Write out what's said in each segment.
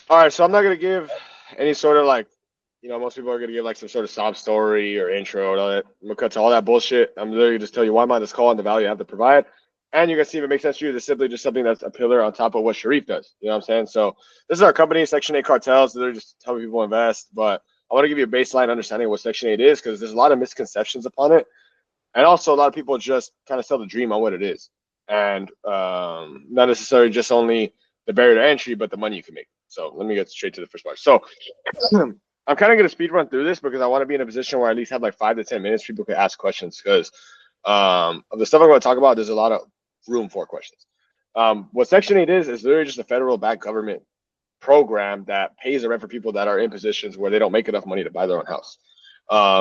All right, so I'm not gonna give any sort of like, most people are gonna give like some sort of sob story or intro and all that. I'm gonna cut to all that bullshit. I'm literally gonna just tell you why I'm on this call and the value I have to provide, and you're gonna see if it makes sense to you. This is simply just something that's a pillar on top of what Sharif does. You know what I'm saying? So this is our company, Section 8 Cartels. They're just helping people invest, but I want to give you a baseline understanding of what Section 8 is because there's a lot of misconceptions upon it, and also a lot of people just kind of sell the dream on what it is, and not necessarily just only the barrier to entry, but the money you can make. So let me get straight to the first part. So I'm kind of going to speed run through this because I want to be in a position where I at least have like 5 to 10 minutes people can ask questions because of the stuff I'm going to talk about, there's a lot of room for questions. What Section 8 is literally just a federal backed government program that pays the rent for people that are in positions where they don't make enough money to buy their own house.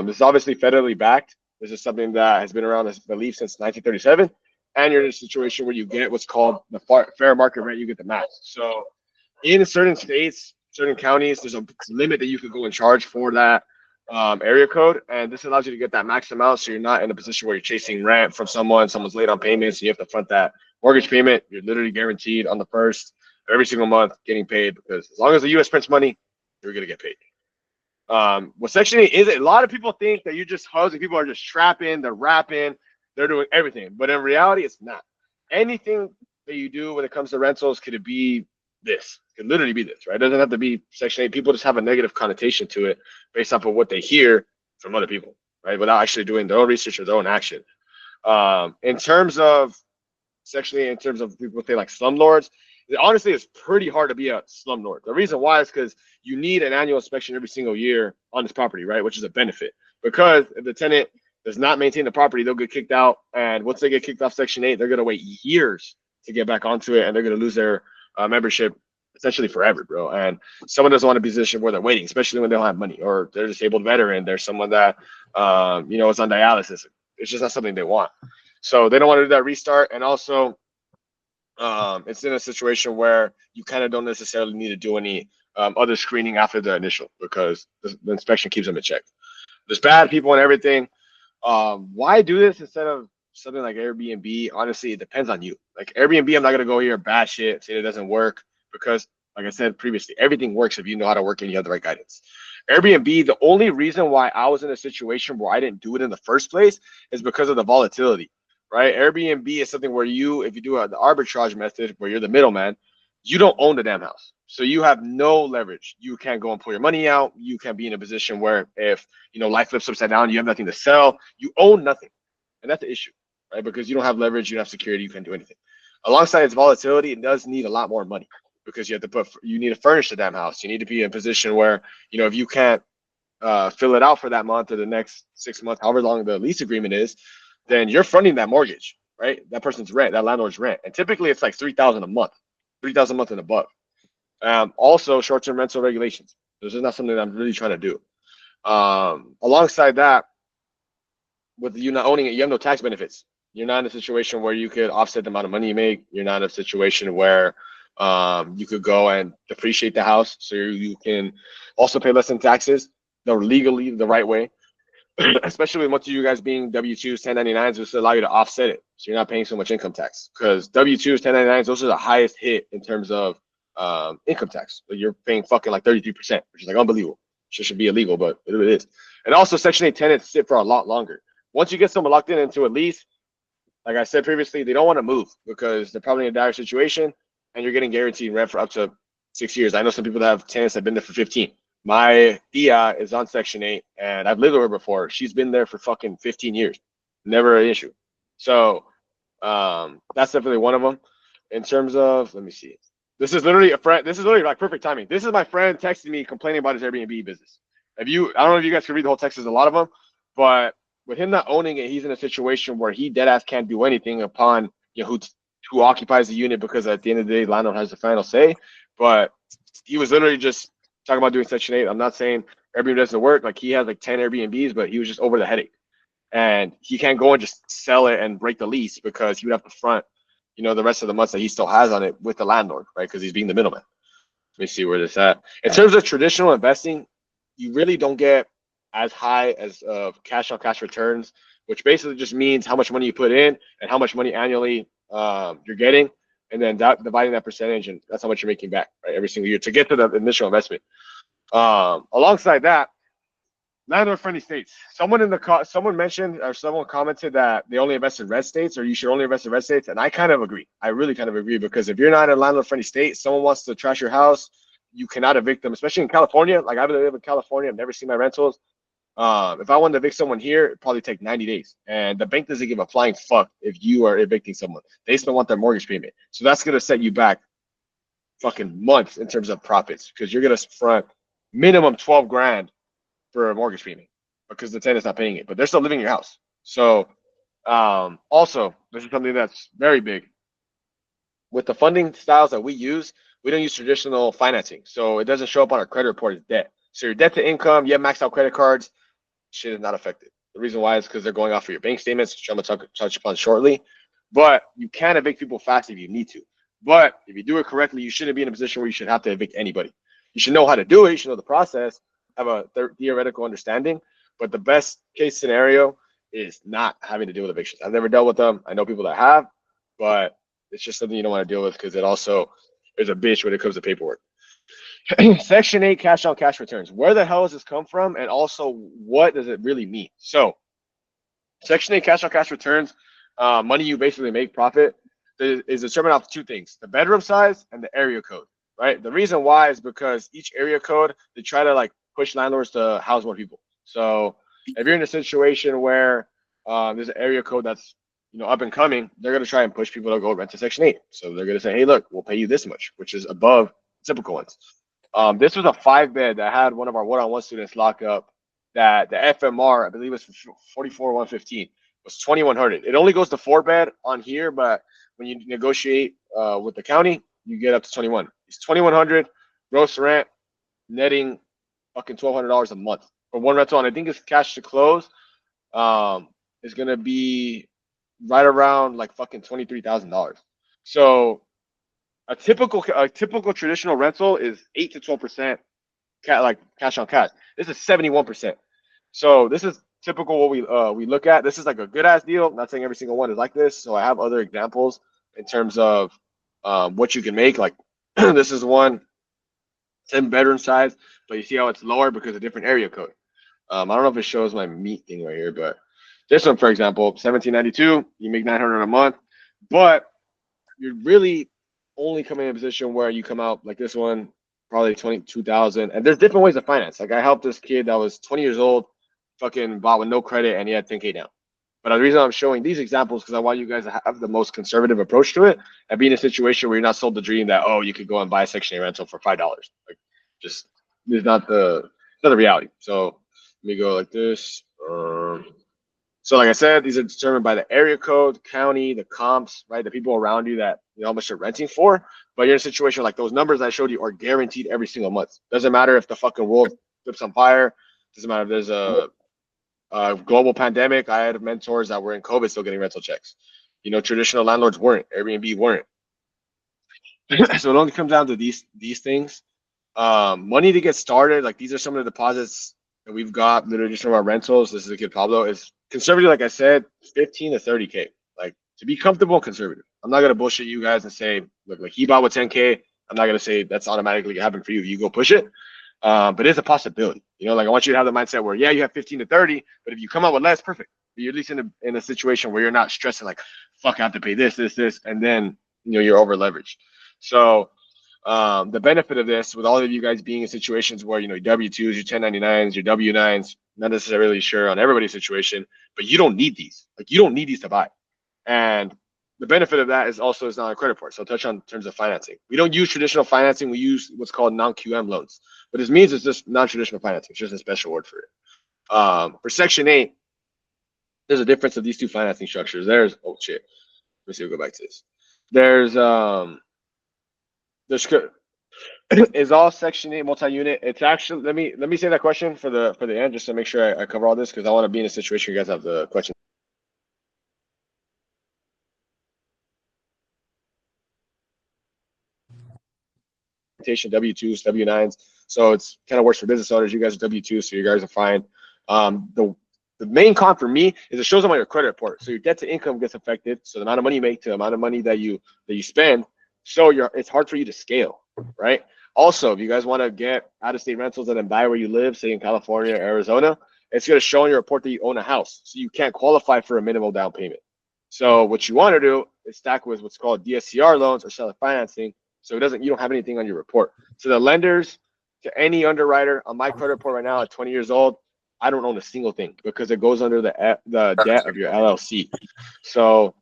This is obviously federally backed. This is something that has been around, as belief, since 1937. And you're in a situation where you get what's called the fair market rent. You get the max. So in certain states, certain counties, there's a limit that you could go and charge for that area code, and this allows you to get that max amount, so you're not in a position where you're chasing rent from someone. Someone's late on payments, and you have to front that mortgage payment. You're literally guaranteed on the first of every single month getting paid because as long as the U.S. prints money, you're gonna get paid. What Section 8 is, a lot of people think that you're just hustling. People are just trapping, they're rapping, they're doing everything, but in reality, it's not. Anything that you do when it comes to rentals could it be this. It could literally be this, right? It doesn't have to be Section 8. People just have a negative connotation to it based off of what they hear from other people, right? Without actually doing their own research or their own action. In terms of Section 8, in terms of people say like slumlords, honestly, it's pretty hard to be a slumlord. The reason why is because you need an annual inspection every single year on this property, right? Which is a benefit. Because if the tenant does not maintain the property, they'll get kicked out. And once they get kicked off Section 8, they're going to wait years to get back onto it, and they're going to lose their membership essentially forever, bro. And someone doesn't want to be in a position where they're waiting, especially when they don't have money or they're a disabled veteran. There's someone that, is on dialysis. It's just not something they want. So they don't want to do that restart. And also, it's in a situation where you kind of don't necessarily need to do any other screening after the initial because the inspection keeps them in check. There's bad people and everything. Why do this instead of something like Airbnb? Honestly, it depends on you. Like Airbnb, I'm not gonna go here bash shit, say it doesn't work because, like I said previously, everything works if you know how to work and you have the right guidance. Airbnb, the only reason why I was in a situation where I didn't do it in the first place is because of the volatility, right? Airbnb is something where you, if you do the arbitrage method where you're the middleman, you don't own the damn house. So you have no leverage. You can't go and pull your money out. You can be in a position where if life flips upside down, you have nothing to sell. You own nothing, and that's the issue, right? Because you don't have leverage, you don't have security, you can't do anything. Alongside its volatility, it does need a lot more money because you need to furnish the damn house. You need to be in a position where if you can't fill it out for that month or the next 6 months, however long the lease agreement is, then you're funding that mortgage, right? That person's rent, that landlord's rent, and typically it's like 3,000 a month, 3,000 a month and above. Also, short-term rental regulations. This is not something that I'm really trying to do. Alongside that, with you not owning it, you have no tax benefits. You're not in a situation where you could offset the amount of money you make. You're not in a situation where you could go and depreciate the house, so you can also pay less in taxes. Legally, the right way, especially with most of you guys being W-2s, 1099s, which allow you to offset it, so you're not paying so much income tax. Because W-2s, 1099s, those are the highest hit in terms of income tax. Like you're paying fucking like 33%, which is like unbelievable. Should be illegal, but it is. And also, Section 8 tenants sit for a lot longer. Once you get someone locked into a lease, like I said previously, they don't want to move because they're probably in a dire situation, and you're getting guaranteed rent for up to 6 years. I know some people that have tenants that have been there for 15. My tia is on Section 8, and I've lived with her before. She's been there for fucking 15 years. Never an issue. So that's definitely one of them. In terms of, let me see. This is literally a friend. This is literally like perfect timing. This is my friend texting me complaining about his Airbnb business. I don't know if you guys can read the whole text. There's a lot of them, but with him not owning it, he's in a situation where he dead ass can't do anything upon who occupies the unit because at the end of the day, landlord has the final say. But he was literally just talking about doing Section 8. I'm not saying Airbnb doesn't work. Like he has like 10 Airbnbs, but he was just over the headache, and he can't go and just sell it and break the lease because he would have to front the rest of the months that he still has on it with the landlord, right? Because he's being the middleman. Let me see where this at. In terms of traditional investing, you really don't get as high as cash on cash returns, which basically just means how much money you put in and how much money annually you're getting. and then dividing that percentage, and that's how much you're making back, right, every single year to get to the initial investment. Alongside that, landlord-friendly states. Someone mentioned or someone commented that they only invest in red states, or you should only invest in red states, and I kind of agree. I really kind of agree, because if you're not in a landlord-friendly state, someone wants to trash your house, you cannot evict them, especially in California. Like, I live in California, I've never seen my rentals. If I wanted to evict someone here, it'd probably take 90 days, and the bank doesn't give a flying fuck if you are evicting someone. They still want their mortgage payment, so that's gonna set you back fucking months in terms of profits, because you're gonna front minimum 12 grand for a mortgage payment because the tenant's not paying it, but they're still living in your house. So, also, this is something that's very big. With the funding styles that we use, we don't use traditional financing, so it doesn't show up on our credit report as debt. So your debt to income, you have maxed out credit cards, shit is not affected. The reason why is because they're going off of your bank statements, which I'm gonna touch upon shortly. But you can evict people fast if you need to. But if you do it correctly, you shouldn't be in a position where you should have to evict anybody. You should know how to do it. You should know the process, have a theoretical understanding. But the best case scenario is not having to deal with evictions. I've never dealt with them. I know people that have, but it's just something you don't want to deal with, because it also is a bitch when it comes to paperwork. Section 8 cash on cash returns. Where the hell does this come from? And also, what does it really mean? So, Section 8 cash on cash returns, money you basically make, profit, is determined off two things: the bedroom size and the area code, right? The reason why is because each area code, they try to like push landlords to house more people. So, if you're in a situation where there's an area code that's up and coming, they're going to try and push people to go rent to Section 8. So they're going to say, hey, look, we'll pay you this much, which is above typical ones. This was a 5-bed that had one of our one-on-one students lock up, that the FMR, I believe, was 44,115, was 2,100. It only goes to 4-bed on here, but when you negotiate with the county, you get up to 21. It's 2,100 gross rent, netting fucking $1,200 a month for one rental, and I think it's cash to close. Is gonna be right around like fucking $23,000. So a typical traditional rental is 8 to 12% like cash on cash. This is 71%. So this is typical what we look at. This is like a good ass deal. I'm not saying every single one is like this. So I have other examples in terms of what you can make. Like this is one 10-bedroom size, but you see how it's lower because of different area code. I don't know if it shows my meat thing right here, but this one, for example, 1792, you make 900 a month, but you're really only coming in a position where you come out like this one, probably 22,000. And there's different ways to finance. Like I helped this kid that was 20 years old, fucking bought with no credit, and he had 10K down. But the reason I'm showing these examples because I want you guys to have the most conservative approach to it and be in a situation where you're not sold the dream that, oh, you could go and buy a Section 8 rental for $5. Like, just it's not the reality. So let me go like this. So like I said, these are determined by the area code, county, the comps, right? The people around you that how much you're renting for. But you're in a situation like those numbers I showed you are guaranteed every single month. Doesn't matter if the fucking world flips on fire. Doesn't matter if there's a global pandemic. I had mentors that were in COVID still getting rental checks. Traditional landlords weren't. Airbnb weren't. So it only comes down to these things. Money to get started. Like these are some of the deposits that we've got. Literally just from our rentals. This is a kid Pablo. Is conservative, like I said, 15 to 30K. Like to be comfortable and conservative. I'm not gonna bullshit you guys and say, look, like he bought with 10K. I'm not gonna say that's automatically gonna happen for you. You go push it. But it's a possibility. Like I want you to have the mindset where you have 15 to 30, but if you come out with less, perfect. But you're at least in a situation where you're not stressing like, fuck, I have to pay this, and then you're over leveraged. So the benefit of this, with all of you guys being in situations where your W-2s, your 1099s, your W-9s, not necessarily sure on everybody's situation, but you don't need these. Like you don't need these to buy. And the benefit of that is also it's not a credit report. So I'll touch on in terms of financing. We don't use traditional financing. We use what's called non-QM loans. What this means is just non-traditional financing. It's just a special word for it. For Section 8, there's a difference of these two financing structures. Let me see. We'll go back to this. There's is all Section 8 multi-unit. It's actually let me say that question for the end just to make sure I cover all this because I want to be in a situation you guys have the question. W-2s, W-9s. So it's kind of works for business owners. You guys are W-2s, so you guys are fine. The main con for me is it shows them on your credit report. So your debt to income gets affected. So the amount of money you make to the amount of money that you spend, So it's hard for you to scale, right? Also, if you guys want to get out of state rentals and then buy where you live, say in California or Arizona, it's going to show in your report that you own a house. So you can't qualify for a minimal down payment. So what you want to do is stack with what's called DSCR loans or seller financing. So you don't have anything on your report. So the lenders, to any underwriter on my credit report right now at 20 years old, I don't own a single thing because it goes under the debt of your LLC. So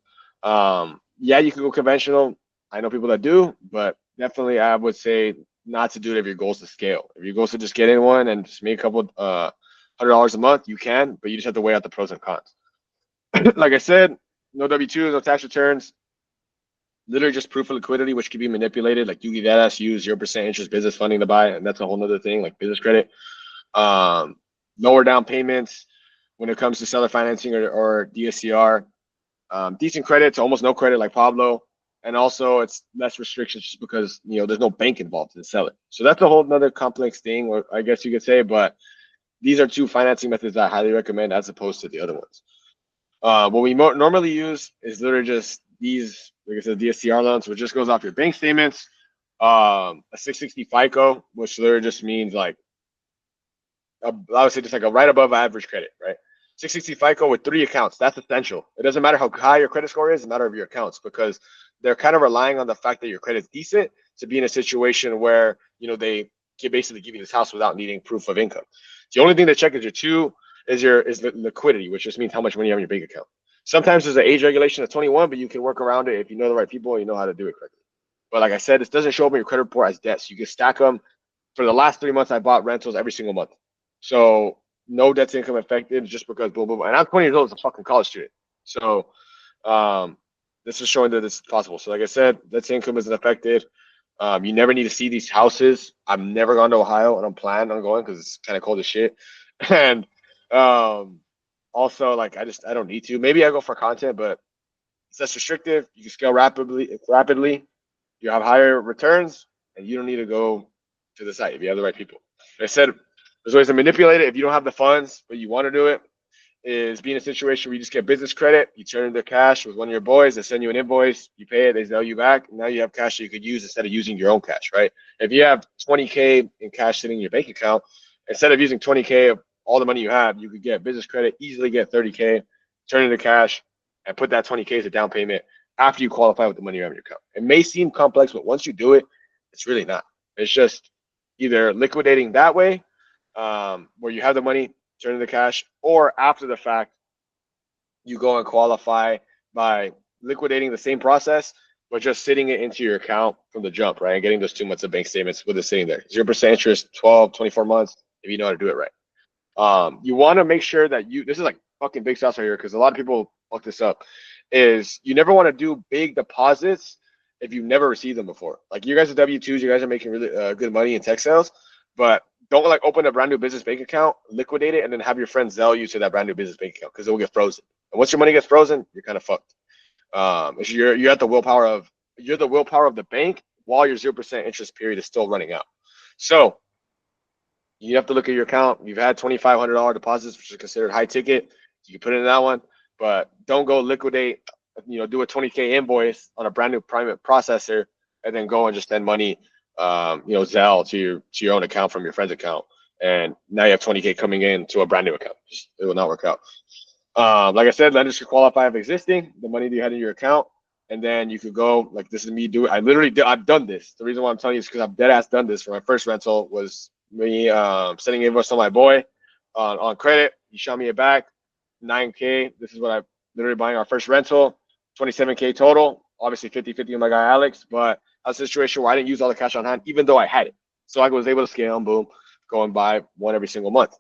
yeah, you can go conventional. I know people that do, but definitely I would say not to do it if your goal is to scale. If your goal is to just get in one and just make a couple $100 a month, you can, but you just have to weigh out the pros and cons. Like I said, no W-2s, no tax returns, literally just proof of liquidity, which can be manipulated. Like you can use 0% interest business funding to buy, and that's a whole nother thing, like business credit. Lower down payments when it comes to seller financing or DSCR. Decent credit to almost no credit like Pablo. And also it's less restrictions just because, there's no bank involved to sell it. So that's a whole nother complex thing, or I guess you could say, but these are two financing methods that I highly recommend as opposed to the other ones. What we normally use is literally just these, like I said, DSCR loans, which just goes off your bank statements. A 660 FICO, which literally just means like, I would say just like a right above average credit, right? 660 FICO with 3 accounts. That's essential. It doesn't matter how high your credit score is, it's a matter of your accounts because they're kind of relying on the fact that your credit's decent to be in a situation where, they can basically give you this house without needing proof of income. The only thing to check is your liquidity, which just means how much money you have in your bank account. Sometimes there's an age regulation of 21, but you can work around it if you know the right people and you know how to do it correctly. But like I said, this doesn't show up in your credit report as debts. You can stack them. For the last 3 months, I bought rentals every single month. So no debt to income affected just because boom, boom. And I'm 20 years old as a fucking college student. So this is showing that it's possible. So like I said, debt to income isn't affected. You never need to see these houses. I've never gone to Ohio and I'm planning on going because it's kind of cold as shit. And also like I don't need to. Maybe I go for content, but it's less restrictive. You can scale rapidly. You have higher returns, and you don't need to go to the site if you have the right people. Like I said, there's ways to manipulate it if you don't have the funds, but you want to do it. Is be in a situation where you just get business credit, you turn into cash with one of your boys, they send you an invoice, you pay it, they sell you back. Now you have cash that you could use instead of using your own cash, right? If you have 20K in cash sitting in your bank account, instead of using 20K of all the money you have, you could get business credit, easily get 30K, turn it into cash, and put that 20K as a down payment after you qualify with the money you have in your account. It may seem complex, but once you do it, it's really not. It's just either liquidating that way, where you have the money, turn into cash, or after the fact, you go and qualify by liquidating the same process, but just sitting it into your account from the jump, right? And getting those 2 months of bank statements with it sitting there. 0% interest, 12, 24 months, if you know how to do it right. You want to make sure that this is like fucking big sauce right here because a lot of people fuck this up, is you never want to do big deposits if you've never received them before. Like you guys are W-2s, you guys are making really good money in tech sales, but don't like open a brand new business bank account, liquidate it, and then have your friends Zelle you to that brand new business bank account because it will get frozen. And once your money gets frozen, you're kind of fucked. You're at the willpower of the bank while your 0% interest period is still running out. So you have to look at your account. You've had $2,500 deposits, which is considered high ticket. You can put it in that one, but don't go liquidate. Do a 20K invoice on a brand new private processor and then go and just send money, Zelle to your own account from your friend's account, and now you have 20K coming in to a brand new account. It will not work out. Like I said, lenders should qualify of existing the money that you had in your account, and then you could go like this is me do it. I've done this. The reason why I'm telling you is because I've dead ass done this for my first rental. Was me sending invoice to my boy on credit. He shot me it back, 9K. This is what I literally buying our first rental, 27K total. Obviously 50-50 with my guy Alex, but I was in a situation where I didn't use all the cash on hand, even though I had it. So I was able to scale and boom, go and buy one every single month.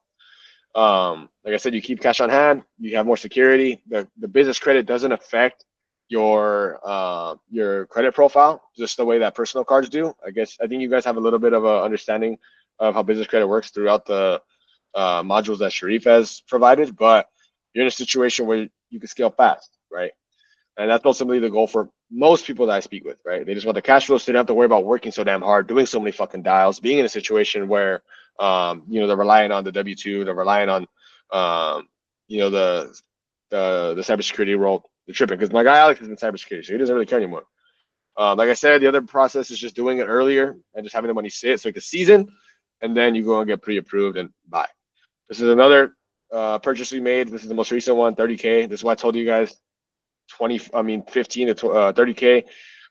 Like I said, you keep cash on hand, you have more security. The business credit doesn't affect your credit profile, just the way that personal cards do. I think you guys have a little bit of a understanding of how business credit works throughout the modules that Sharif has provided, but you're in a situation where you can scale fast, right? And that's ultimately the goal for most people that I speak with, right? They just want the cash flow so they don't have to worry about working so damn hard, doing so many fucking dials, being in a situation where, they're relying on the W-2, they're relying on, the cybersecurity role, the tripping. Because my guy Alex is in cybersecurity, so he doesn't really care anymore. Like I said, the other process is just doing it earlier and just having the money sit. It's like the season, and then you go and get pre-approved and buy. This is another purchase we made. This is the most recent one, 30K. This is why I told you guys 15 to 30K.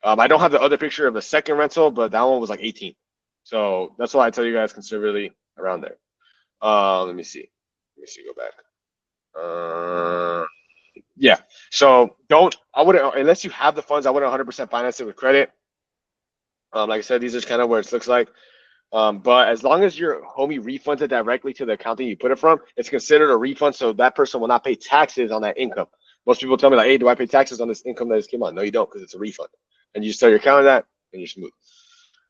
I don't have the other picture of the second rental, but that one was like 18. So that's why I tell you guys conservatively around there. Let me see. Go back. Yeah. So I wouldn't, unless you have the funds, I wouldn't 100% finance it with credit. Like I said, these are kind of where it looks like. But as long as your homie refunds it directly to the account that you put it from, it's considered a refund. So that person will not pay taxes on that income. Most people tell me like, hey, do I pay taxes on this income that just came on? No, you don't, because it's a refund. And you just tell your accountant that, and you're smooth.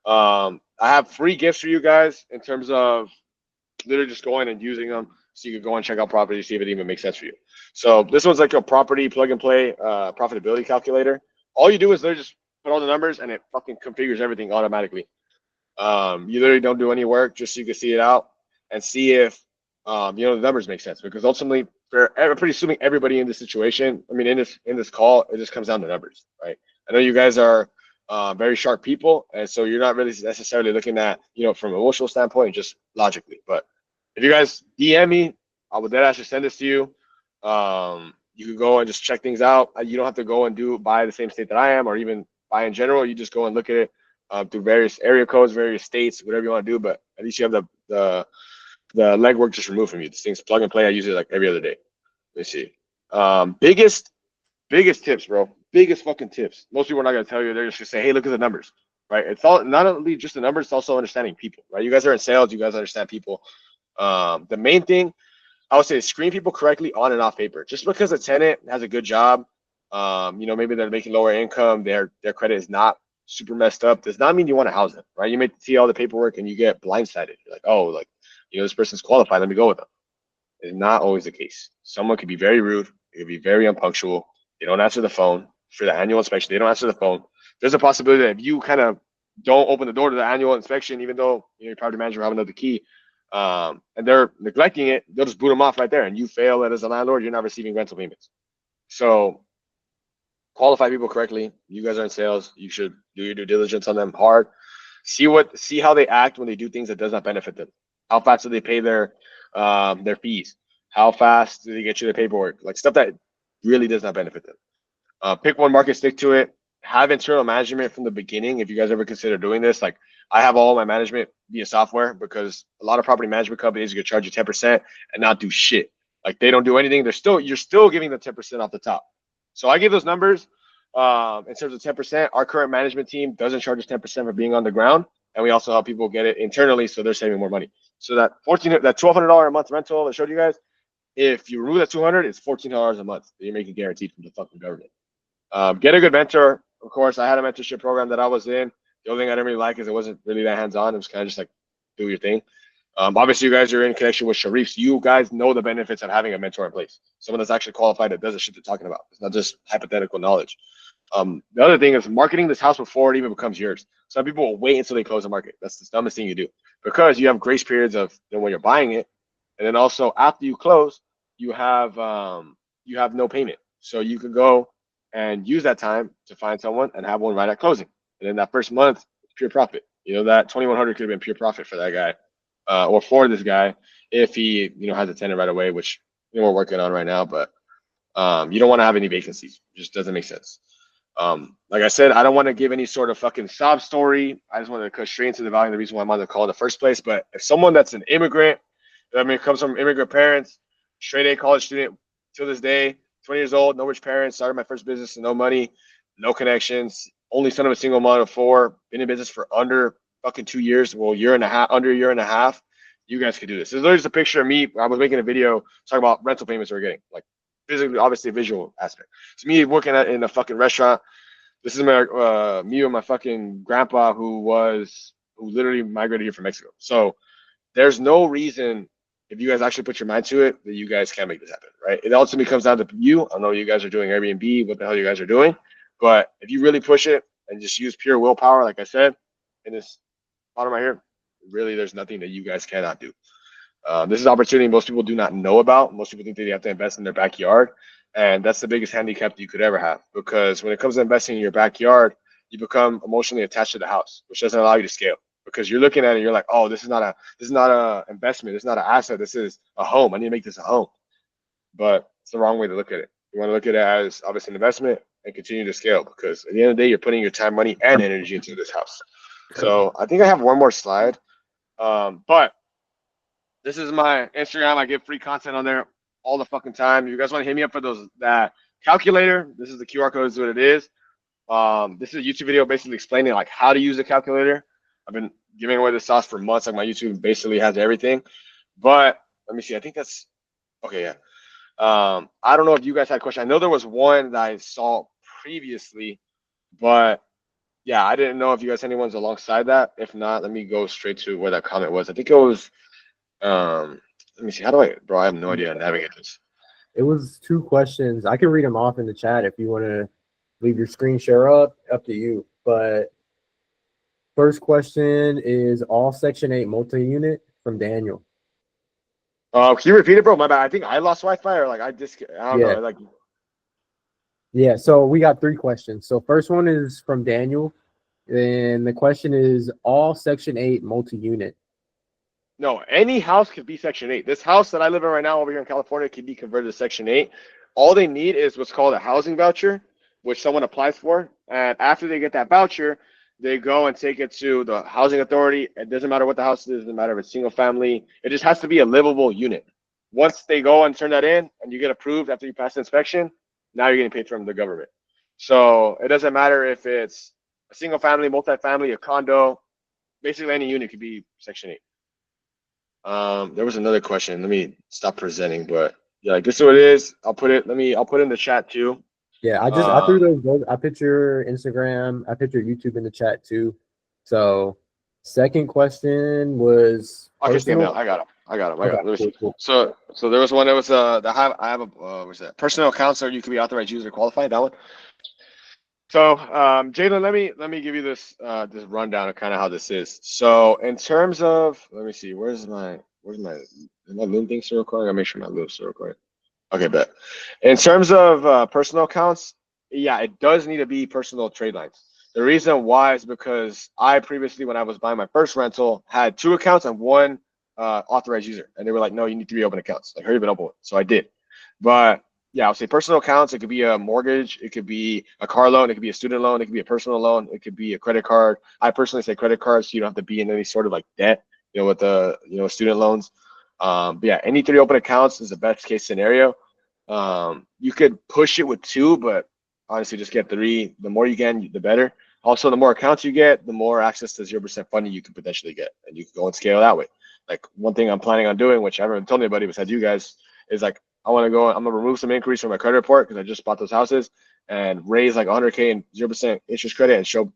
I have free gifts for you guys in terms of literally just going and using them. So you can go and check out property, see if it even makes sense for you. So this one's like a property plug and play profitability calculator. All you do is literally just put all the numbers and it fucking configures everything automatically. You literally don't do any work just so you can see it out and see if the numbers make sense. Because ultimately, for pretty assuming everybody in this situation, I mean in this call, it just comes down to numbers, right? I know you guys are very sharp people, and so you're not really necessarily looking at from an emotional standpoint, just logically. But if you guys DM me, I would then actually send this to you. You can go and just check things out. You don't have to go and buy the same state that I am, or even buy in general. You just go and look at it through various area codes, various states, whatever you want to do. But at least you have the legwork just removed from you. This thing's plug and play. I use it like every other day. Let me see. Biggest tips, bro. Biggest fucking tips. Most people are not gonna tell you. They're just gonna say, "Hey, look at the numbers." Right? It's all not only just the numbers. It's also understanding people. Right? You guys are in sales. You guys understand people. The main thing I would say is screen people correctly on and off paper. Just because a tenant has a good job, maybe they're making lower income, their credit is not super messed up, does not mean you want to house them, right? You may see all the paperwork and you get blindsided. You're like, oh, like, this person's qualified, let me go with them. It's not always the case. Someone could be very rude, it could be very unpunctual, they don't answer the phone for the annual inspection, they don't answer the phone. There's a possibility that if you kind of don't open the door to the annual inspection, even though your property manager will have another key, and they're neglecting it, they'll just boot them off right there, and you fail as a landlord, you're not receiving rental payments. So qualify people correctly. You guys are in sales. You should do your due diligence on them hard. See how they act when they do things that does not benefit them. How fast do they pay their fees? How fast do they get you the paperwork? Like stuff that really does not benefit them. Pick one market, stick to it. Have internal management from the beginning. If you guys ever consider doing this, like I have all my management via software, because a lot of property management companies are gonna charge you 10% and not do shit. Like they don't do anything. You're still giving them 10% off the top. So I give those numbers in terms of 10%. Our current management team doesn't charge us 10% for being on the ground, and we also help people get it internally, so they're saving more money. So that $1,200 a month rental I showed you guys, if you remove that $200, it's $1,400 a month that you're making guaranteed from the fucking government. Get a good mentor. Of course, I had a mentorship program that I was in. The only thing I didn't really like is it wasn't really that hands-on. It was kind of just like do your thing. Obviously, you guys are in connection with Sharif, so you guys know the benefits of having a mentor in place. Someone that's actually qualified that does the shit they're talking about. It's not just hypothetical knowledge. The other thing is marketing this house before it even becomes yours. Some people will wait until they close the market. That's the dumbest thing you do, because you have grace periods of when you're buying it, and then also after you close, you have no payment. So you can go and use that time to find someone and have one right at closing. And then that first month, pure profit. That 2,100 could have been pure profit for that guy, or for this guy if he has a tenant right away, which we're working on right now. But you don't want to have any vacancies. It just doesn't make sense. Like I said, I don't want to give any sort of fucking sob story. I just want to cut straight into the value and the reason why I'm on the call in the first place. But if someone that's an immigrant, comes from immigrant parents, straight A college student to this day, 20 years old, no rich parents, started my first business, no money, no connections, only son of a single mother of 4, been in business for under fucking 2 years, well, under a year and a half, you guys could do this. This is literally just a picture of me. I was making a video talking about rental payments we're getting, like physically, obviously a visual aspect. It's me working in a fucking restaurant. This is my me and my fucking grandpa who literally migrated here from Mexico. So there's no reason, if you guys actually put your mind to it, that you guys can't make this happen, right? It ultimately comes down to you. I know you guys are doing Airbnb, what the hell you guys are doing, but if you really push it and just use pure willpower, like I said, in this bottom right here, really there's nothing that you guys cannot do. This is opportunity most people do not know about. Most people think that they have to invest in their backyard, and that's the biggest handicap that you could ever have, because when it comes to investing in your backyard, you become emotionally attached to the house, which doesn't allow you to scale because you're looking at it, you're like, oh, this is not a investment, this is not an asset, this is a home. I need to make this a home. But it's the wrong way to look at it. You want to look at it as obviously an investment and continue to scale because at the end of the day, you're putting your time, money, and energy into this house. So I think I have one more slide. But this is my Instagram. I give free content on there all the fucking time. If you guys want to hit me up for that calculator, this is the QR code, is what it is. This is a YouTube video basically explaining like how to use the calculator. I've been giving away the sauce for months. Like my YouTube basically has everything. But let me see. I think that's okay. Yeah. I don't know if you guys had a question. I know there was one that I saw previously, but yeah, I didn't know if you guys had anyone's alongside that. If not, let me go straight to where that comment was. I think it was let me see. How do I, bro? I have no idea how to navigate this. It was 2 questions. I can read them off in the chat if you want to leave your screen share up to you. But first question is all Section 8 multi-unit from Daniel. Can you repeat it, bro? My bad. I think I lost Wi-Fi or like I don't know. Like yeah. So we got 3 questions. So first one is from Daniel, and the question is all Section 8 multi-unit. No, any house could be Section 8. This house that I live in right now over here in California could be converted to Section 8. All they need is what's called a housing voucher, which someone applies for. And after they get that voucher, they go and take it to the housing authority. It doesn't matter what the house is. It doesn't matter if it's single family. It just has to be a livable unit. Once they go and turn that in and you get approved after you pass the inspection, now you're getting paid from the government. So it doesn't matter if it's a single family, multifamily, a condo. Basically, any unit could be Section 8. There was another question. Let me stop presenting, but yeah, like this is what it is. I'll put it in the chat too. Yeah, I threw those. I put your Instagram, I put your YouTube in the chat too. So second question was I got him. Let me see. Cool. So there was one that was I have a what's that? Personal accounts or you could be authorized user qualified, that one. So Jalen, let me give you this rundown of kind of how this is. So in terms of, let me see, where's my Loom thing still recording? I'll make sure my Loom's still recording. Okay, bet. In terms of personal accounts, yeah, it does need to be personal trade lines. The reason why is because I previously, when I was buying my first rental, had 2 accounts and 1 authorized user, and they were like, no, you need 3 open accounts. Like, hurry up and open one. So I did, but yeah, I'll say personal accounts. It could be a mortgage. It could be a car loan. It could be a student loan. It could be a personal loan. It could be a credit card. I personally say credit cards, so you don't have to be in any sort of like debt, with the, student loans. But yeah, any 3 open accounts is the best case scenario. You could push it with 2, but honestly, just get 3. The more you get, the better. Also, the more accounts you get, the more access to 0% funding you could potentially get, and you can go and scale that way. Like one thing I'm planning on doing, which I haven't told anybody besides you guys, is like, I'm gonna remove some increase from my credit report because I just bought those houses and raise like 100K in 0% interest credit and show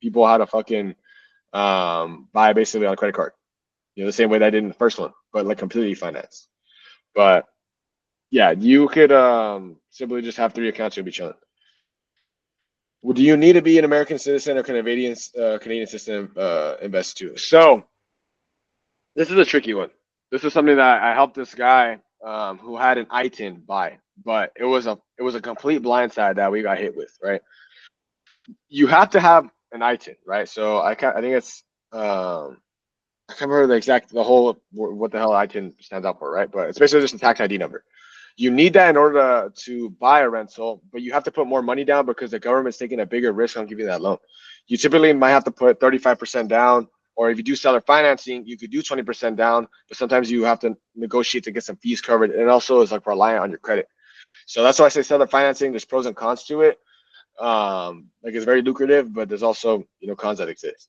people how to fucking buy basically on a credit card. The same way that I did in the first one, but like completely financed. But yeah, you could simply just have 3 accounts, you'll be chilling. Well, do you need to be an American citizen or Canadian citizen invest too? So this is a tricky one. This is something that I helped this guy who had an ITIN buy, but it was a complete blindside that we got hit with, right? You have to have an ITIN, right? So I think it's I can't remember what the hell ITIN stands out for, right? But it's basically just a tax ID number. You need that in order to buy a rental, but you have to put more money down because the government's taking a bigger risk on giving that loan. You typically might have to put 35% down, or if you do seller financing, you could do 20% down, but sometimes you have to negotiate to get some fees covered. And it also is like reliant on your credit. So that's why I say seller financing, there's pros and cons to it. Like it's very lucrative, but there's also, cons that exist.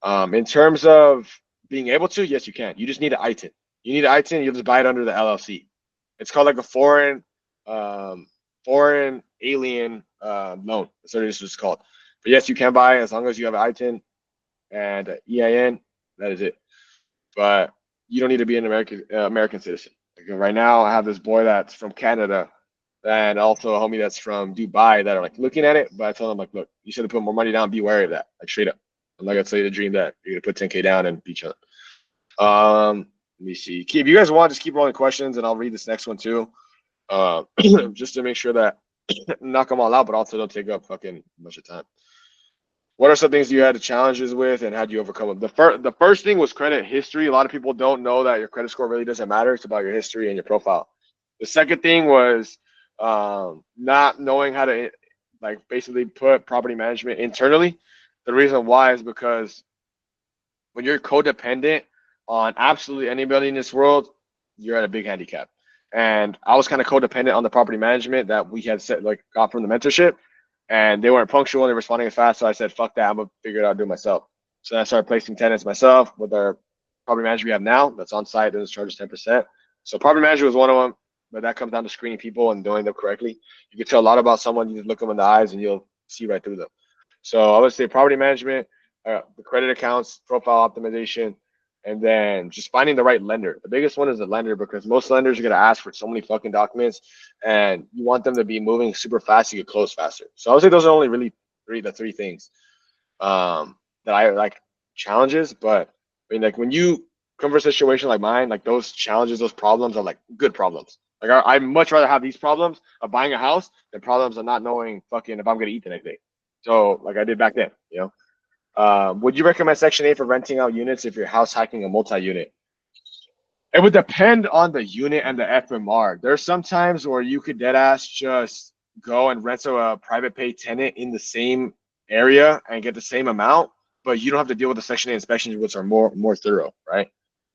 In terms of being able to, yes, you can. You just need an ITIN. You need an ITIN, you'll just buy it under the LLC. It's called like a foreign alien loan. That's what it is called. But yes, you can buy as long as you have an ITIN and EIN. That is it. But you don't need to be an American citizen. Like right now, I have this boy that's from Canada and also a homie that's from Dubai that are like looking at it. But I told him like, look, you should have put more money down. Be wary of that. Like straight up. I'm not gonna tell you to dream that you're gonna put 10K down and be chilling. Let me see. If you guys want, just keep rolling questions, and I'll read this next one too, just to make sure that knock them all out, but also don't take up fucking much of time. What are some things you had challenges with, and how do you overcome them? The first thing was credit history. A lot of people don't know that your credit score really doesn't matter. It's about your history and your profile. The second thing was not knowing how to like basically put property management internally. The reason why is because when you're codependent on absolutely anybody in this world, you're at a big handicap. And I was kind of codependent on the property management that we had set like got from the mentorship, and they weren't punctual, they were responding as fast. So I said, fuck that, I'm gonna figure it out, do it myself. So then I started placing tenants myself with our property manager we have now that's on site and charges 10%. So property manager was one of them, but that comes down to screening people and doing them correctly. You can tell a lot about someone, you just look them in the eyes and you'll see right through them. So I would say property management, the credit accounts, profile optimization, and then just finding the right lender. The biggest one is the lender because most lenders are gonna ask for so many fucking documents, and you want them to be moving super fast to get close faster. So I would say those are only really the three things that I like challenges. But I mean, like when you come for a situation like mine, like those challenges, those problems are like good problems. Like I'd much rather have these problems of buying a house than problems of not knowing fucking if I'm gonna eat the next day. So like I did back then, you know. Would you recommend Section 8 for renting out units if you're house hacking a multi-unit? It would depend on the unit and the FMR. There's some times where you could dead ass just go and rent a private pay tenant in the same area and get the same amount, but you don't have to deal with the Section 8 inspections, which are more thorough, right?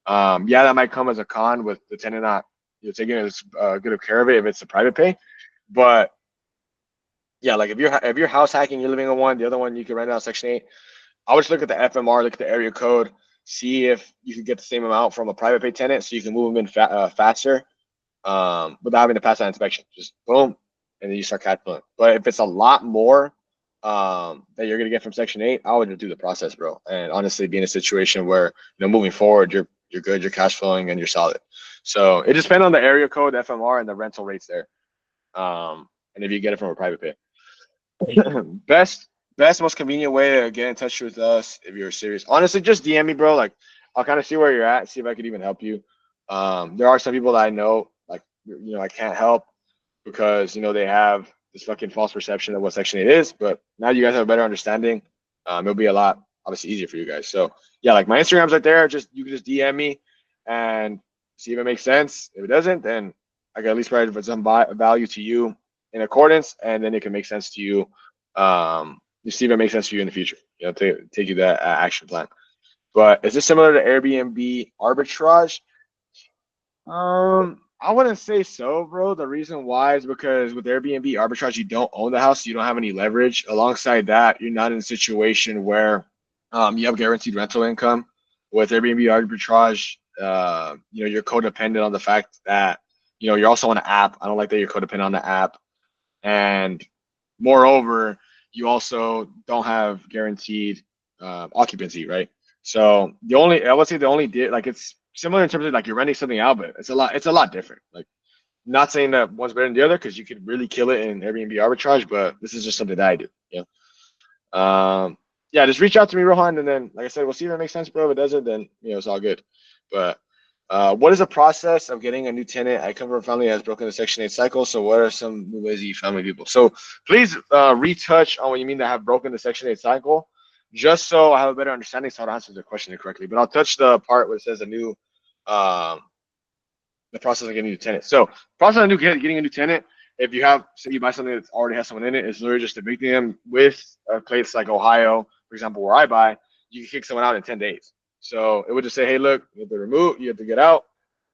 Yeah, that might come as a con with the tenant not taking as good of care of it if it's a private pay, but yeah, like if you're house hacking, you're living in one, the other one you can rent out Section 8. I would just look at the FMR, look at the area code, see if you can get the same amount from a private pay tenant, so you can move them in faster, without having to pass that inspection. Just boom, and then you start cash flowing. But if it's a lot more that you're gonna get from Section 8, I would just do the process, bro. And honestly, be in a situation where moving forward, you're good, you're cash flowing, and you're solid. So it just depends on the area code, the FMR, and the rental rates there. And if you get it from a private pay. best most convenient way to get in touch with us if you're serious, honestly, just DM me, bro. Like I'll kind of see where you're at, see if I could even help you. There are some people that I know, like I can't help because they have this fucking false perception of what Section 8 is, but now you guys have a better understanding. It'll be a lot obviously easier for you guys. So yeah, like my Instagram's right there. Just you can just DM me and see if it makes sense. If it doesn't, then I can at least provide some value to you in accordance, and then it can make sense to you. You see if it makes sense to you in the future. Take you that action plan. But is this similar to Airbnb arbitrage? I wouldn't say so, bro. The reason why is because with Airbnb arbitrage, you don't own the house, so you don't have any leverage. Alongside that, you're not in a situation where you have guaranteed rental income. With Airbnb arbitrage, you're codependent on the fact that you're also on an app. I don't like that you're codependent on the app, and moreover, you also don't have guaranteed occupancy, right? So I would say like it's similar in terms of like you're renting something out, but it's a lot different. Like not saying that one's better than the other because you could really kill it in Airbnb arbitrage, but this is just something that I do. Yeah, just reach out to me, Rohan, and then like I said, we'll see if it makes sense, bro. If it doesn't, then it's all good. But what is the process of getting a new tenant? I come from a family that has broken the Section 8 cycle. So what are some lazy family people? So please retouch on what you mean to have broken the Section 8 cycle, just so I have a better understanding so I don't answer the question correctly. But I'll touch the part where it says the process of getting a new tenant. So process of getting a new tenant, if you buy something that already has someone in it, is literally just evicting them with a place like Ohio, for example, where I buy, you can kick someone out in 10 days. So it would just say, hey, look, you have to remove, you have to get out,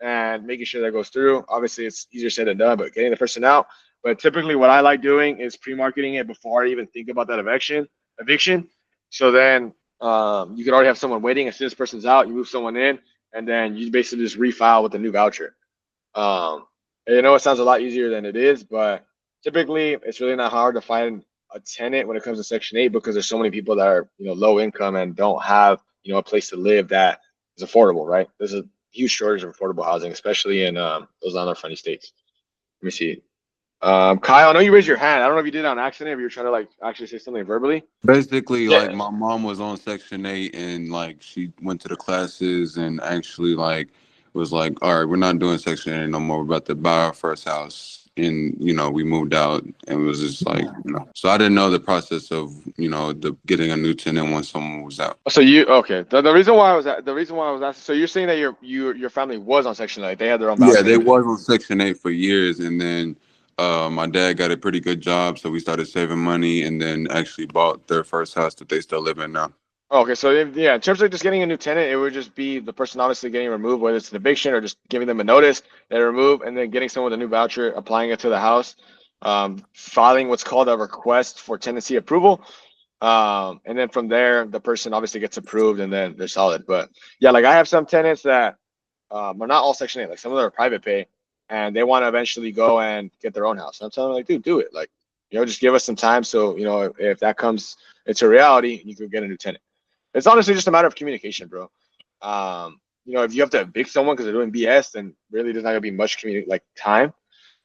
and making sure that goes through. Obviously, it's easier said than done, but getting the person out. But typically, what I like doing is pre-marketing it before I even think about that eviction. So then you could already have someone waiting. As soon as this person's out, you move someone in, and then you basically just refile with a new voucher. It sounds a lot easier than it is, but typically, it's really not hard to find a tenant when it comes to Section 8 because there's so many people that are low income and don't have a place to live that is affordable, right? There's a huge shortage of affordable housing, especially in those landlord-friendly states. Let me see. Kyle, I know you raised your hand. I don't know if you did it on accident, if you were trying to like actually say something verbally. Basically, like my mom was on Section 8 and like she went to the classes and actually like was like, all right, we're not doing Section 8 no more. We're about to buy our first house. and we moved out, and it was just like, so I didn't know the process of the getting a new tenant once someone was out. So you okay? The reason why I was asking. So you're saying that your family was on Section 8. They had their own Yeah, voucher. they was on Section 8 for years, and then my dad got a pretty good job, so we started saving money, and then actually bought their first house that they still live in now. Okay, so yeah, in terms of just getting a new tenant, it would just be the person obviously getting removed, whether it's an eviction or just giving them a notice, they remove, and then getting someone with a new voucher, applying it to the house, filing what's called a request for tenancy approval, and then from there, the person obviously gets approved, and then they're solid. But yeah, like I have some tenants that are not all Section 8, like some of them are private pay, and they want to eventually go and get their own house. And I'm telling them like, dude, do it. Like, just give us some time. So if that comes into reality, you could get a new tenant. It's honestly just a matter of communication, bro. If you have to evict someone because they're doing BS, then really there's not gonna be much time.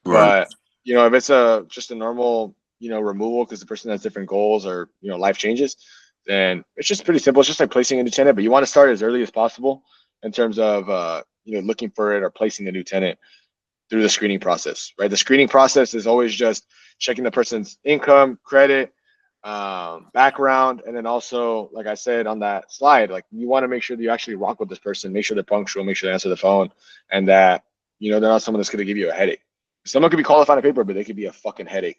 Right. But if it's just a normal removal because the person has different goals or life changes, then it's just pretty simple. It's just like placing a new tenant, but you want to start as early as possible in terms of looking for it or placing a new tenant through the screening process, right? The screening process is always just checking the person's income, credit, background, and then also, like I said on that slide, like you want to make sure that you actually rock with this person, make sure they're punctual, make sure they answer the phone, and that they're not someone that's going to give you a headache. Someone could be qualified on paper, but they could be a fucking headache.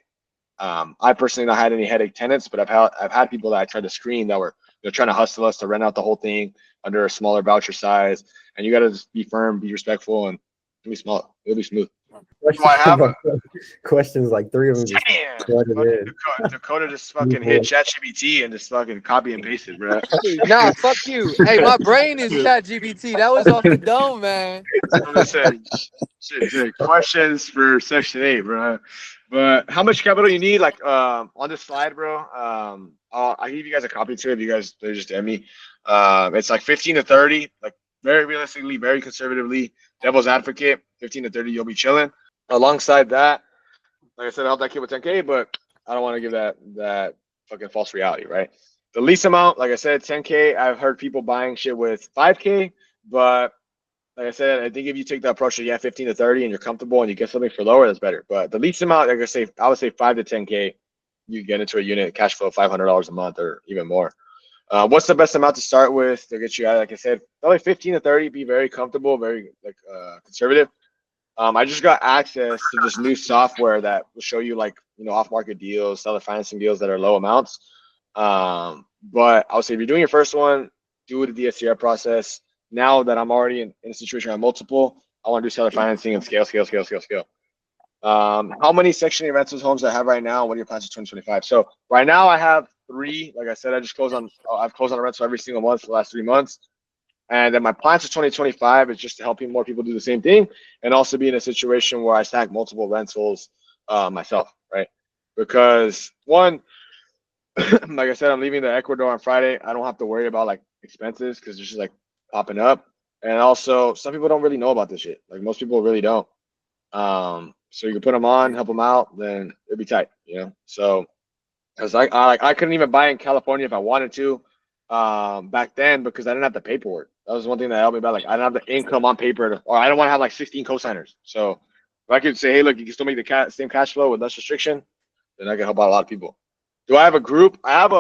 I personally not had any headache tenants, but I've had people that I tried to screen that were trying to hustle us to rent out the whole thing under a smaller voucher size, and you got to just be firm, be respectful, and it'll be small. It'll be smooth. Questions like 3 of them just flooded in. Dakota just fucking hit ChatGPT and just fucking copy and pasted, bro. Nah, fuck you. Hey, my brain is ChatGPT. That was off the dome, man. Listen, shit, questions for Section 8, bro. But how much capital you need? Like on this slide, bro. I'll give you guys a copy too if you guys they just DM me. It's like 15 to 30, like very realistically, very conservatively. Devil's advocate, 15 to 30, you'll be chilling. Alongside that, like I said, I help that kid with 10K, but I don't want to give that fucking false reality, right? The lease amount, like I said, 10K. I've heard people buying shit with 5K, but like I said, I think if you take the approach of 15 to 30 and you're comfortable and you get something for lower, that's better. But the lease amount, like I would say 5 to 10K, you get into a unit, cash flow $500 a month or even more. What's the best amount to start with to get you out? Like I said, probably 15 to 30, be very comfortable, very conservative. I just got access to this new software that will show you off-market deals, seller financing deals that are low amounts. But I would say if you're doing your first one, do the DSCR process. Now that I'm already in a situation where I'm multiple, I want to do seller financing and scale. How many Section 8 rentals homes I have right now? What are your plans for 2025? So right now I have 3. Like I said, I've closed on a rental every single month for the last 3 months. And then my plans for 2025 is just to help more people do the same thing and also be in a situation where I stack multiple rentals myself, right? Because one, like I said, I'm leaving the Ecuador on Friday. I don't have to worry about expenses because it's just popping up. And also, some people don't really know about this shit. Like most people really don't. So you can put them on, help them out, then it'd be tight, So, because I couldn't even buy in California if I wanted to back then because I didn't have the paperwork. That was one thing that helped me about I didn't have the income on paper, or I don't want to have 16 co-signers. So if I could say, hey, look, you can still make the same cash flow with less restriction, then I can help out a lot of people. Do I have a group? I have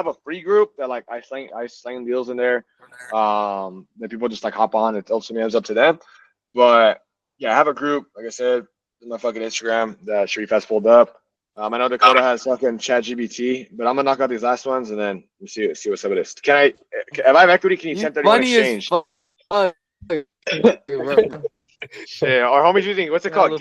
a free group that I slang deals in there. Then people just hop on. It's up to them. But yeah, I have a group. Like I said, my fucking Instagram that Sharif has pulled up. I know Dakota has fucking ChatGPT, but I'm gonna knock out these last ones and then we see what's up with this. If I have equity, can you 1031 exchange? Shit, our homies using what's it called?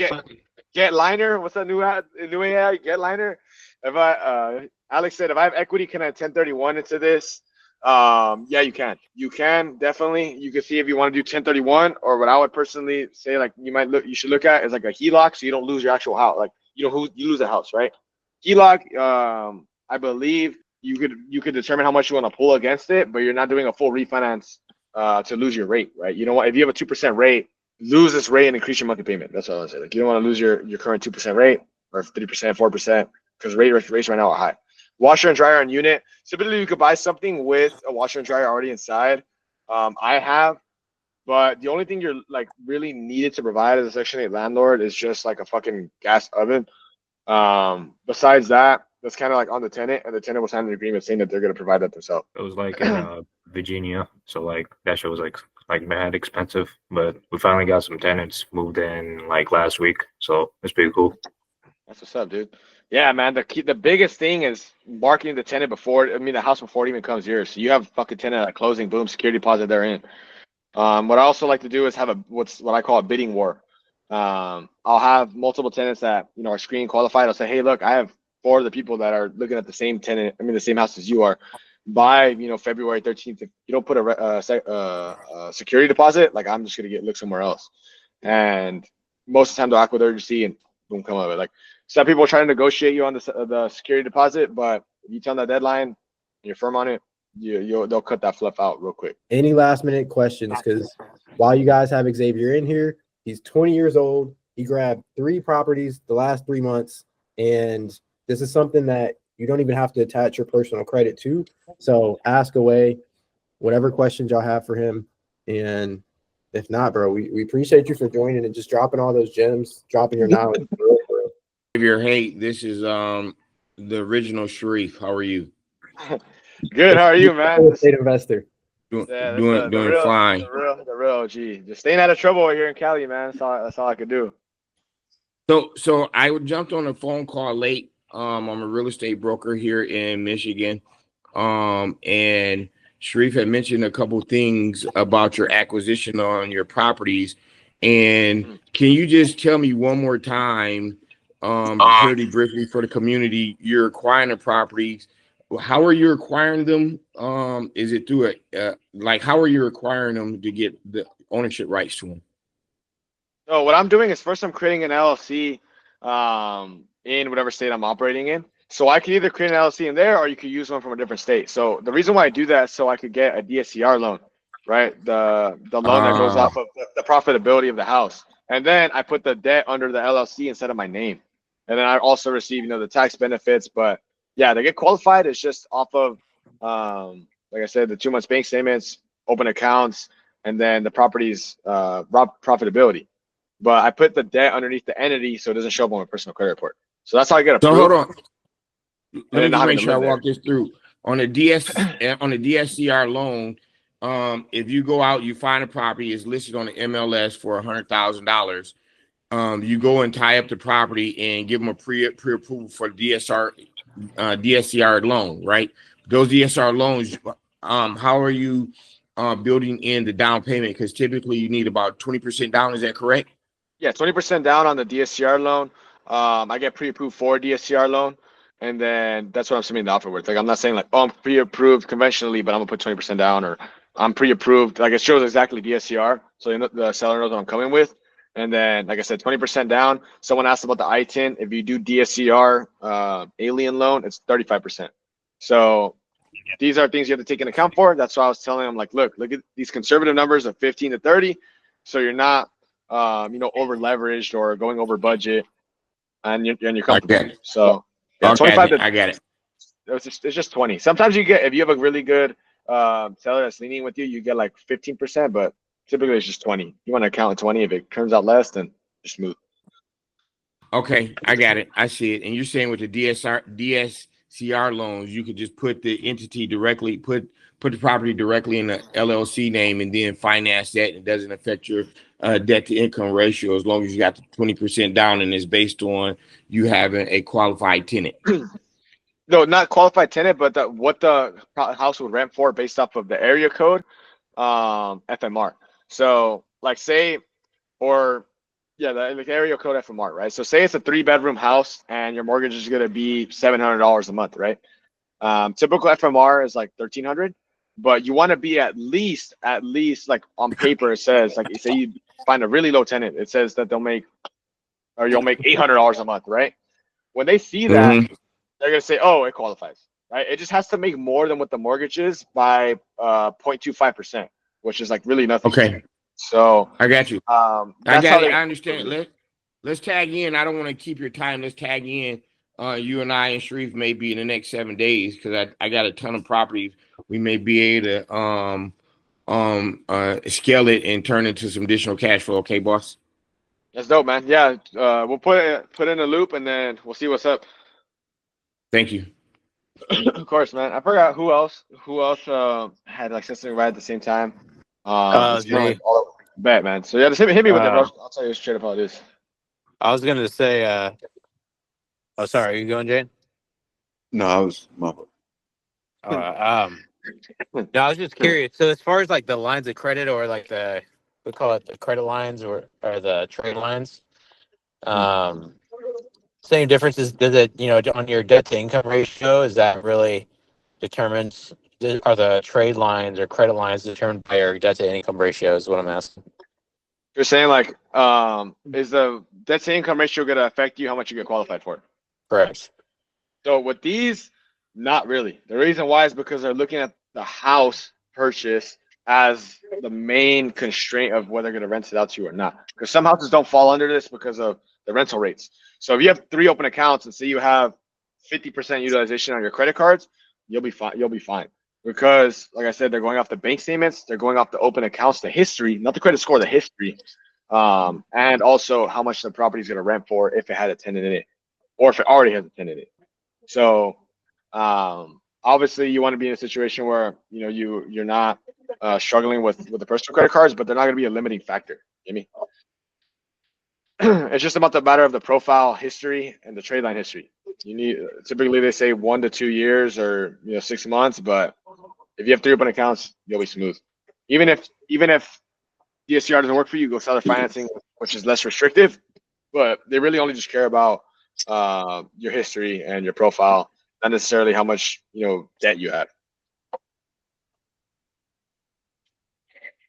Getliner. What's that new AI? Getliner. If Alex said if I have equity, can I 1031 into this? Yeah, you can. You can definitely. You can see if you want to do 1031, or what I would personally say, you should look at is a HELOC, so you don't lose your actual house. You lose a house, right? HELOC, I believe you could determine how much you want to pull against it, but you're not doing a full refinance to lose your rate, right? You know what? If you have a 2% rate, lose this rate and increase your monthly payment. That's what I want to say. You don't want to lose your current 2% rate or 3%, 4%, because rates right now are high. Washer and dryer on unit. Typically, you could buy something with a washer and dryer already inside. I have But the only thing you're like really needed to provide as a Section 8 landlord is just like a fucking gas oven. Besides that, that's kind of like on the tenant, and the tenant will sign an agreement saying that they're going to provide that themselves. It was like in Virginia, so like that shit was like mad expensive. But we finally got some tenants moved in like last week, so it's pretty cool. That's what's up, dude. Yeah, man. The biggest thing is marketing the tenant before. I mean, the house before it even comes yours. So you have fucking tenant at closing, boom, security deposit they're in. What I also like to do is have what I call a bidding war. I'll have multiple tenants that are screen qualified. I'll say, hey, look, I have 4 of the people that are looking at the same tenant. I mean, the same house as you are. By February 13th, if you don't put a security deposit, like I'm just gonna look somewhere else. And most of the time they'll act with urgency and boom, come up with it. Like some people are trying to negotiate you on the security deposit, but if you tell them that deadline and you're firm on it, they'll cut that fluff out real quick. Any last minute questions? Because while you guys have Xavier in here, he's 20 years old. He grabbed 3 properties the last 3 months, and this is something that you don't even have to attach your personal credit to. So ask away whatever questions y'all have for him. And if not, bro, we appreciate you for joining and just dropping all those gems, dropping your knowledge. Xavier, hey, this is the original Sharif. How are you? Good. How are you, man? Real estate investor. Doing real, fine. The real G. Just staying out of trouble here in Cali, man. That's all I could do. So I jumped on a phone call late. I'm a real estate broker here in Michigan. And Sharif had mentioned a couple things about your acquisition on your properties. And can you just tell me one more time, pretty briefly for the community, you're acquiring the properties. How are you acquiring them? Is it through how are you acquiring them to get the ownership rights to them? So what I'm doing is first I'm creating an LLC in whatever state I'm operating in. So I could either create an LLC in there or you could use one from a different state. So the reason why I do that is so I could get a DSCR loan, right? The loan that goes off of the profitability of the house. And then I put the debt under the LLC instead of my name. And then I also receive, the tax benefits. But yeah, they get qualified. It's just off of, like I said, the 2 months bank statements, open accounts, and then the property's profitability. But I put the debt underneath the entity so it doesn't show up on my personal credit report. So that's how I get approved. So hold on. Let me not just make having to sure I live walk this through. On a DSCR loan, if you go out, you find a property, it's listed on the MLS for $100,000. You go and tie up the property and give them a pre-approval for DSCR loan, right? Those DSCR loans, how are you building in the down payment? Because typically you need about 20% down. Is that correct? Yeah, 20% down on the DSCR loan. I get pre-approved for a DSCR loan, and then that's what I'm submitting the offer with. Like I'm not saying like, oh, I'm pre-approved conventionally, but I'm gonna put 20% down, or I'm pre-approved. Like it shows exactly DSCR, so the seller knows what I'm coming with. And then, like I said, 20% down. Someone asked about the ITIN. If you do DSCR alien loan, it's 35%. So these are things you have to take into account for. That's why I was telling them, like, look at these conservative numbers of 15 to 30, so you're not over leveraged or going over budget, and you're comfortable. So yeah, okay, 25 I get it. It's just 20. Sometimes if you have a really good seller that's leaning with you, you get like 15%, but typically it's just 20. You want to count at 20. If it turns out less, then just move. Okay, I got it. I see it. And you're saying with the DSCR loans, you could just put the entity directly, put the property directly in the LLC name, and then finance that. And it doesn't affect your debt to income ratio as long as you got the 20% down, and it's based on you having a qualified tenant. No, not qualified tenant, but what the house would rent for based off of the area code, FMR. So like say, or yeah, the area code FMR, right? So say it's a 3-bedroom house and your mortgage is going to be $700 a month, right? Typical FMR is like $1,300, but you want to be at least like on paper, it says, like say you find a really low tenant, it says that you'll make $800 a month, right? When they see that, they're going to say, oh, it qualifies, right? It just has to make more than what the mortgage is by 0.25%, which is like really nothing. Okay. So I got you. I got it. I understand. Let's tag in. I don't want to keep your time. Let's tag in. You and I and Sharif may be in the next 7 days because I got a ton of properties. We may be able to scale it and turn into some additional cash flow. Okay, boss. That's dope, man. Yeah, we'll put in a loop and then we'll see what's up. Thank you. Of course, man. I forgot who else had like something right at the same time. It's kinda me. like all over. Bet, man. So yeah, just hit me with it, bro. Uh, I'll tell you straight up how it is. I was gonna say, oh, sorry, are you going, Jane? No, I was my No, I was just curious. So as far as like the lines of credit or like we call it the credit lines or the trade lines, same differences. Does it, on your debt to income ratio, is that really determines, are the trade lines or credit lines determined by your debt to income ratio is what I'm asking. You're saying like, is the debt to income ratio gonna affect you how much you get qualified for? Correct. So with these, not really. The reason why is because they're looking at the house purchase as the main constraint of whether they're going to rent it out to you or not. Because some houses don't fall under this because of the rental rates. So if you have 3 open accounts and say you have 50% utilization on your credit cards, you'll be fine. You'll be fine. Because like I said, they're going off the bank statements, they're going off the open accounts, the history, not the credit score, the history, and also how much the property is going to rent for if it had a tenant in it, or if it already has a tenant in it. So obviously you want to be in a situation where you're not struggling with the personal credit cards, but they're not going to be a limiting factor. You know what I mean? It's just about the matter of the profile history and the trade line history. You need, typically they say 1 to 2 years or 6 months, but if you have 3 open accounts, you'll be smooth. Even if DSCR doesn't work for you, go seller financing, which is less restrictive, but they really only just care about your history and your profile, not necessarily how much debt you have.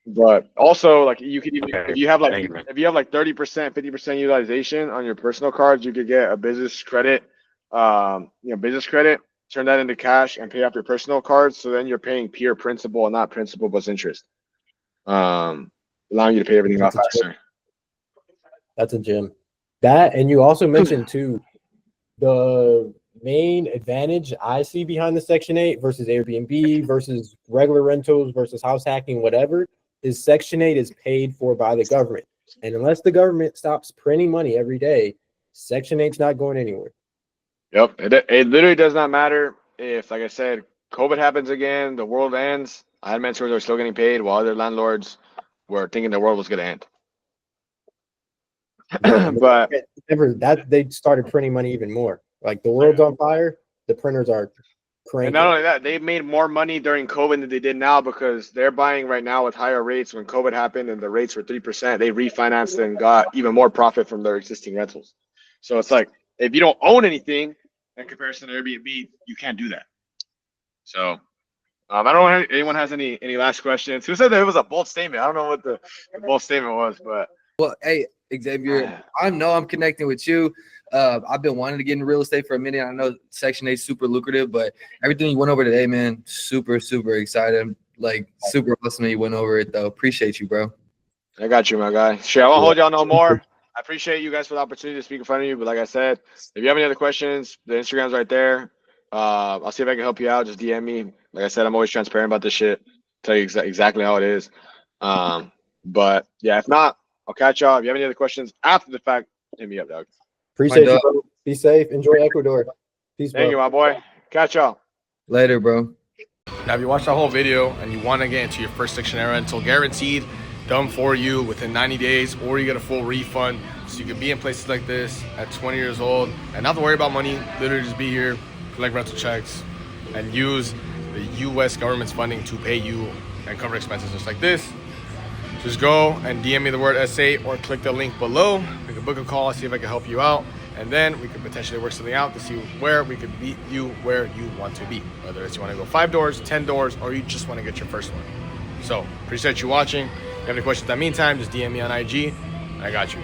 But also, like, you could even, if you have like 30%, 50% utilization on your personal cards, you could get a business credit, business credit, turn that into cash and pay off your personal cards. So then you're paying pure principal and not principal plus interest, allowing you to pay everything off faster. That's a gem. That, and you also mentioned too, the main advantage I see behind the Section 8 versus Airbnb versus regular rentals versus house hacking, whatever, is Section 8 is paid for by the government. And unless the government stops printing money every day, Section 8's not going anywhere. Yep. It literally does not matter if, like I said, COVID happens again, the world ends. I had mentors who are still getting paid while other landlords were thinking the world was going to end. But they started printing money even more. Like the world's on fire, the printers are cranking. And not only that, they made more money during COVID than they did now because they're buying right now with higher rates. When COVID happened and the rates were 3%, they refinanced and got even more profit from their existing rentals. So it's like, if you don't own anything in comparison to Airbnb, you can't do that. So I don't know if anyone has any last questions. Who said that it was a bold statement? I don't know what the bold statement was, but Well, hey, Xavier, I know I'm connecting with you. I've been wanting to get into real estate for a minute. I know Section 8 is super lucrative, but everything you went over today, man, super, super excited. Like, super awesome that you went over it, though. Appreciate you, bro. I got you, my guy. Sure, I won't hold y'all no more. I appreciate you guys for the opportunity to speak in front of you. But like I said, if you have any other questions, the Instagram's right there. I'll see if I can help you out. Just DM me. Like I said, I'm always transparent about this shit. Tell you exactly how it is. But yeah, if not, I'll catch y'all. If you have any other questions after the fact, hit me up, dog. Appreciate you, bro. Be safe. Enjoy Ecuador. Peace, bro. Thank you, my boy. Catch y'all. Later, bro. Now, if you watched that whole video and you want to get into your first Section 8 rental, guaranteed, done for you within 90 days, or you get a full refund, so you can be in places like this at 20 years old and not to worry about money. Literally just be here, collect rental checks, and use the U.S. government's funding to pay you and cover expenses just like this. Just go and DM me the word SA or click the link below. We can book a call, see if I can help you out, and then we could potentially work something out to see where we could meet you where you want to be. Whether it's you want to go 5 doors, 10 doors, or you just want to get your first one. So, appreciate you watching. If you have any questions in the meantime, just DM me on IG. I got you.